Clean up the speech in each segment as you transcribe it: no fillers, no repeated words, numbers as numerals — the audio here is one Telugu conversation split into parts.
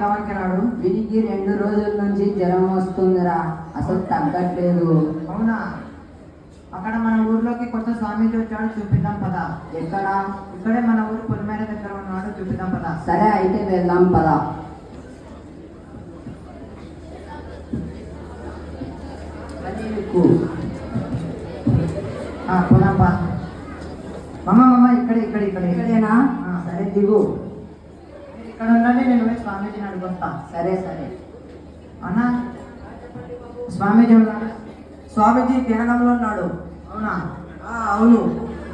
పిల్లవాడికి రాడు? వీడికి 2 రోజుల నుంచి జ్వరం వస్తుందిరా, అసలు తగ్గట్లేదు. అవునా? అక్కడ మన ఊర్లోకి కొత్త స్వామీజీ వచ్చాడు, చూపిద్దాం పద. ఎక్కడ? ఇక్కడే మన ఊరు పొలిమేర దగ్గర ఉన్నాడు, చూపిద్దాం పద. సరే అయితే వెళ్దాం పద. పోదాం పద. మమ్మ ఇక్కడే ఇక్కడే ఇక్కడే. ఇక్కడేనా? సరే దిగు. ఇక్కడ ఉండండి, నేను పోయి స్వామీజీని అడుగుతా. సరే సరే. అన్న, స్వామీజీ ఉన్నాడు? స్వామీజీ ధ్యానంలో ఉన్నాడు. అవునా? అవును.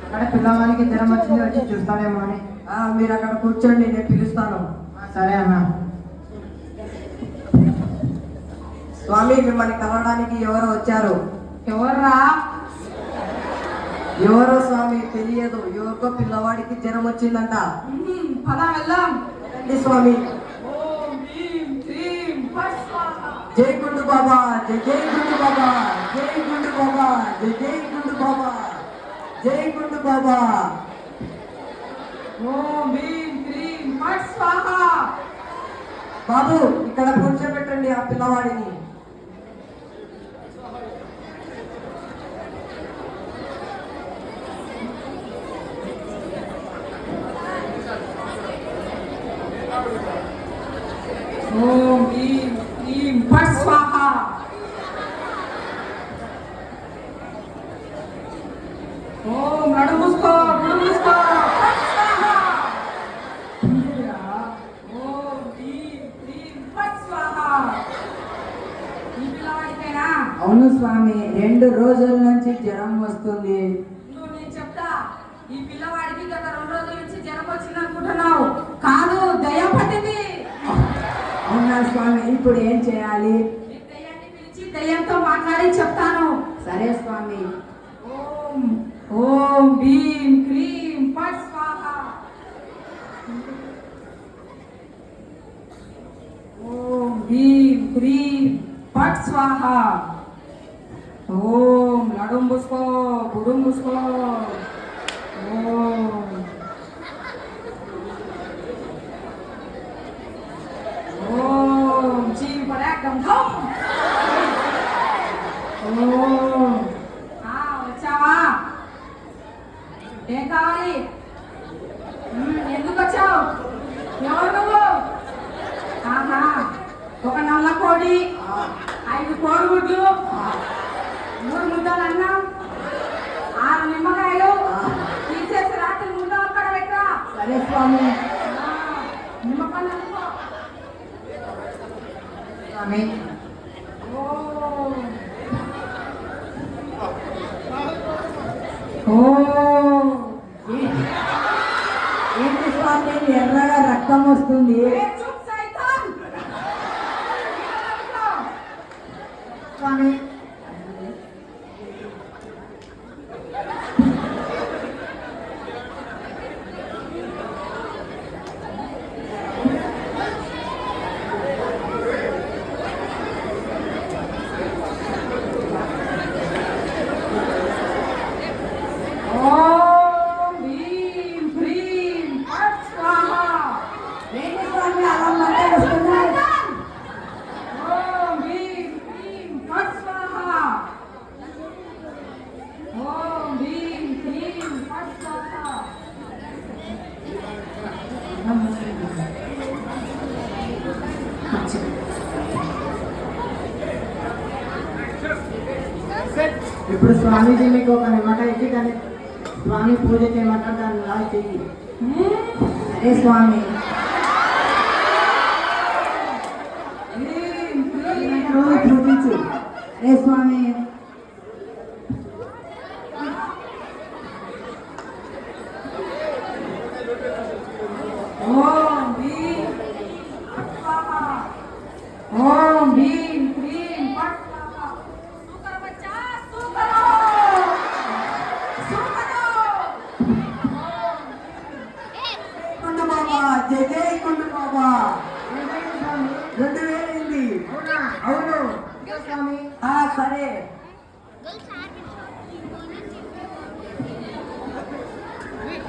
అక్కడ పిల్లవానికి జ్వరం వచ్చింది, వచ్చి చూస్తాడేమో అని. మీరు అక్కడ కూర్చోండి, నేను పిలుస్తాను. సరే అన్న. స్వామి, మిమ్మల్ని కలవడానికి ఎవరో వచ్చారు. ఎవర్రా? ఎవరో స్వామి తెలియదు, ఎవరికో పిల్లవాడికి జ్వరం వచ్చిందంట. పద వెళ్దాం. రండి స్వామి. జై గుండు బాబా, జై జై గుండు బాబా, జై గుండు బాబా, జై జై గుండు బాబా, జై గుండు బాబా. బాబు, ఇక్కడ కూర్చోబెట్టండి ఆ పిల్లవాడిని. ఓం భీం క్లీం ఫట్ స్వాహ. ఓం నడుముసుకో నడుముసుకో ఫట్ స్వాహ. ఓం భీం క్లీం ఫట్ స్వాహ. ఈ పిల్లవాడికేనా? అవును స్వామి, 2 రోజుల నుంచి జ్వరం వస్తుంది. నేను చెప్తా, ఈ పిల్లవాడికి గత 2 రోజుల నుంచి జ్వరం వచ్చింది అనుకుంటున్నావు. కాదు, దయ్యం పట్టింది. అవునా స్వామి, ఇప్పుడు ఏం చేయాలి? దయ్యాన్ని పిలిచి దయ్యంతో మాట్లాడి చెప్తాను. సరే స్వామి. ఓం ఓం భీం క్లీం ఫట్ స్వాహ. ఓం భీం క్లీం ఫట్ స్వాహ. ఓం నడుం మూసుకో బుడుం మూసుకో. ఓం ఓం చీం పరాక్ గం ధం. ఓం వచ్చావా? ఏం కావాలి? ఎందుకు వచ్చావు? ఎవరు నువ్వు? ఆహా, ఒక నల్ల కోడి, 5 కోడిగుడ్లు, 3 ముద్దలు అన్నం, 6 నిమ్మకాయలు తీసేసి రాత్రి ముందు అక్కడ పెట్టరా. సరే స్వామి. నిమ్మకాయలు అనుకో. స్వామి, ఏంటి స్వామి, ఎర్రగా రక్తం వస్తుంది? స్వామి, ఇప్పుడు స్వామీజీ మీకు ఒక నిమ్మకాయ ఇచ్చి దాన్ని స్వామి పూజ చేయమంటారు, దాన్ని లాగా చెయ్యి. సరే స్వామి. చూపించు. సరే స్వామి. ఓం భీం స్వాహ. ఓం భీం క్లీం ఫట్ స్వాహ. సూకర్ బచ్చా సూకరో సూకరో. గుండు బాబా, జై జై గుండు బాబా. 2000 అయింది. అవునా? అవును. స్వామి, సరే.